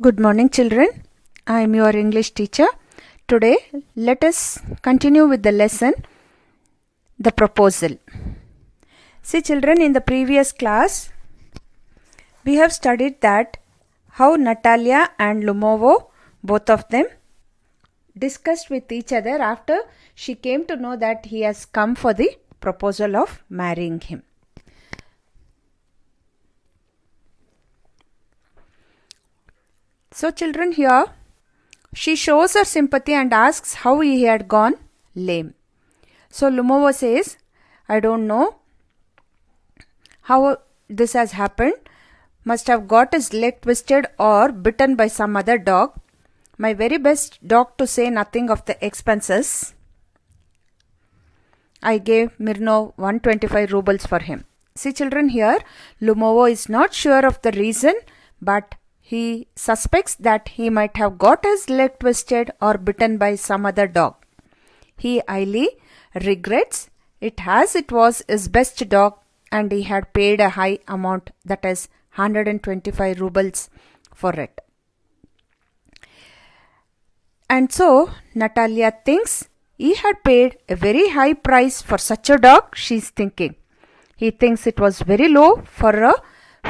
Good morning, children. I am your English teacher. Today, let us continue with the lesson, the proposal. See, children, in the previous class, we have studied that how Natalia and Lumovo, both of them, discussed with each other after she came to know that he has come for the proposal of marrying him. So, children, here she shows her sympathy and asks how he had gone lame. So Lumovo says, I don't know how this has happened. Must have got his leg twisted or bitten by some other dog. My very best dog, to say nothing of the expenses. I gave Mirno 125 rubles for him. See, children, here Lumovo is not sure of the reason, but he suspects that he might have got his leg twisted or bitten by some other dog. He highly regrets it, as it was his best dog and he had paid a high amount, that is 125 rubles for it. And so Natalia thinks he had paid a very high price for such a dog, she is thinking. He thinks it was very low for a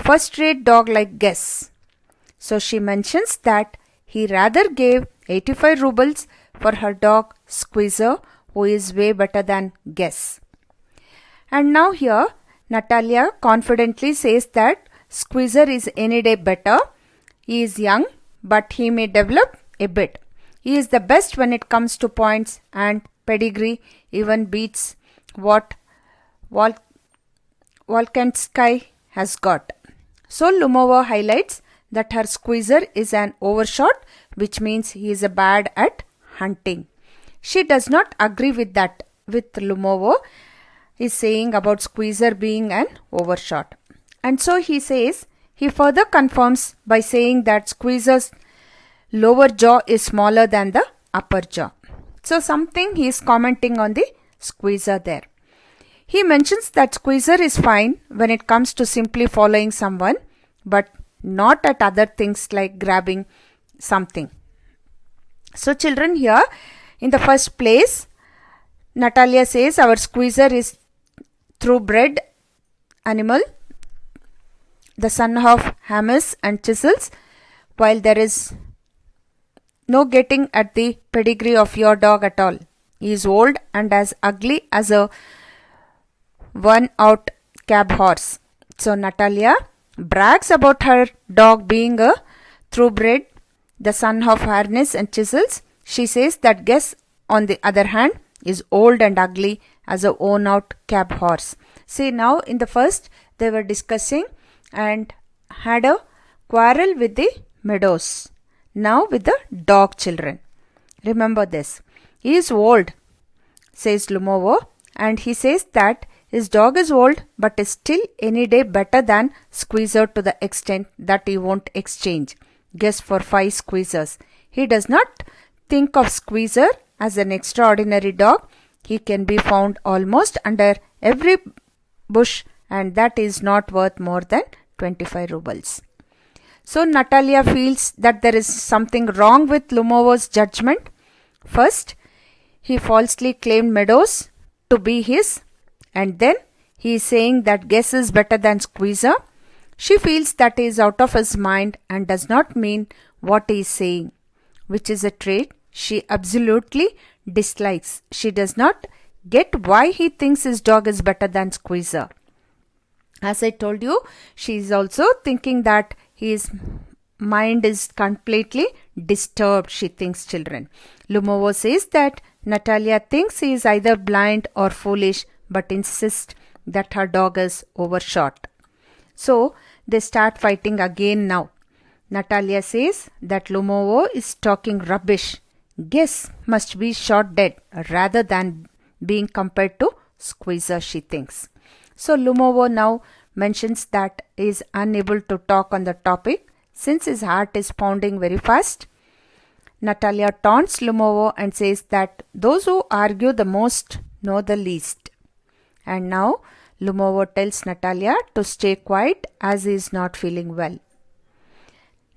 first-rate dog like Guess. So she mentions that he rather gave 85 rubles for her dog Squeezer, who is way better than Guess. And now here Natalia confidently says that Squeezer is any day better. He is young, but he may develop a bit. He is the best when it comes to points, and pedigree even beats what Volkansky has got. So Lumovo highlights that her Squeezer is an overshot, which means he is bad at hunting. She does not agree with that, with Lumovo is saying about Squeezer being an overshot. And so he says, he further confirms by saying that Squeezer's lower jaw is smaller than the upper jaw. So something he is commenting on the Squeezer there. He mentions that Squeezer is fine when it comes to simply following someone, but not at other things like grabbing something. So children, here in the first place, Natalia says our Squeezer is thoroughbred animal, the son of hammers and chisels, while there is no getting at the pedigree of your dog at all. He is old and as ugly as a worn-out cab horse. So Natalia brags about her dog being a thoroughbred, the son of harness and chisels. She says that Guess, on the other hand, is old and ugly as a worn-out cab horse. See, now in the first they were discussing and had a quarrel with the meadows. Now with the dog, children. Remember this. He is old, says Lumovo, and he says that his dog is old but is still any day better than Squeezer, to the extent that he won't exchange Guess for 5 Squeezers. He does not think of Squeezer as an extraordinary dog. He can be found almost under every bush, and that is not worth more than 25 rubles. So Natalia feels that there is something wrong with Lumovo's judgment. First, he falsely claimed Meadows to be his, and then he is saying that Guess is better than Squeezer. She feels that he is out of his mind and does not mean what he is saying, which is a trait she absolutely dislikes. She does not get why he thinks his dog is better than Squeezer. As I told you, she is also thinking that his mind is completely disturbed, she thinks, children. Lumovo says that Natalia thinks he is either blind or foolish, but insists that her dog is overshot. So they start fighting again now. Natalia says that Lumovo is talking rubbish. Guess must be shot dead rather than being compared to Squeezer, she thinks. So Lumovo now mentions that he is unable to talk on the topic since his heart is pounding very fast. Natalia taunts Lumovo and says that those who argue the most know the least. And now Lumovo tells Natalia to stay quiet as he is not feeling well.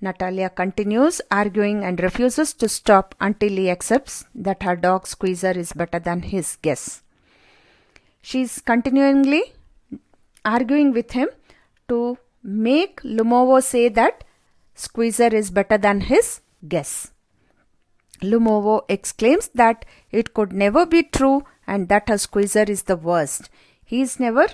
Natalia continues arguing and refuses to stop until he accepts that her dog Squeezer is better than his guess. She is continually arguing with him to make Lumovo say that Squeezer is better than his guess. Lumovo exclaims that it could never be true and that her Squeezer is the worst. He is never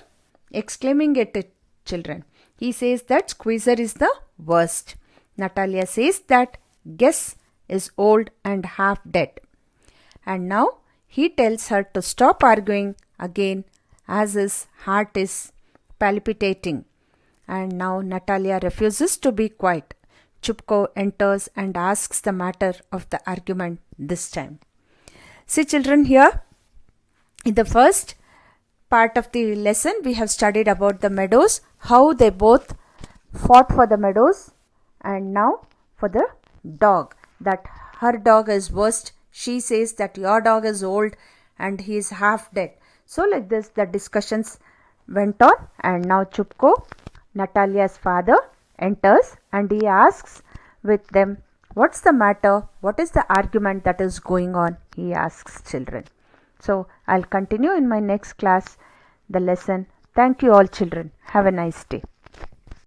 exclaiming it to children. He says that Squeezer is the worst. Natalia says that Guess is old and half dead. And now he tells her to stop arguing again as his heart is palpitating. And now Natalia refuses to be quiet. Chupko enters and asks the matter of the argument this time. See children, here in the first part of the lesson we have studied about the meadows, how they both fought for the meadows, and now for the dog, that her dog is worst. She says that your dog is old and he is half dead. So like this the discussions went on, and now Chupko, Natalia's father, enters and he asks with them, what's the matter? What is the argument that is going on? He asks children. So I'll continue in my next class the lesson. Thank you all children. Have a nice day.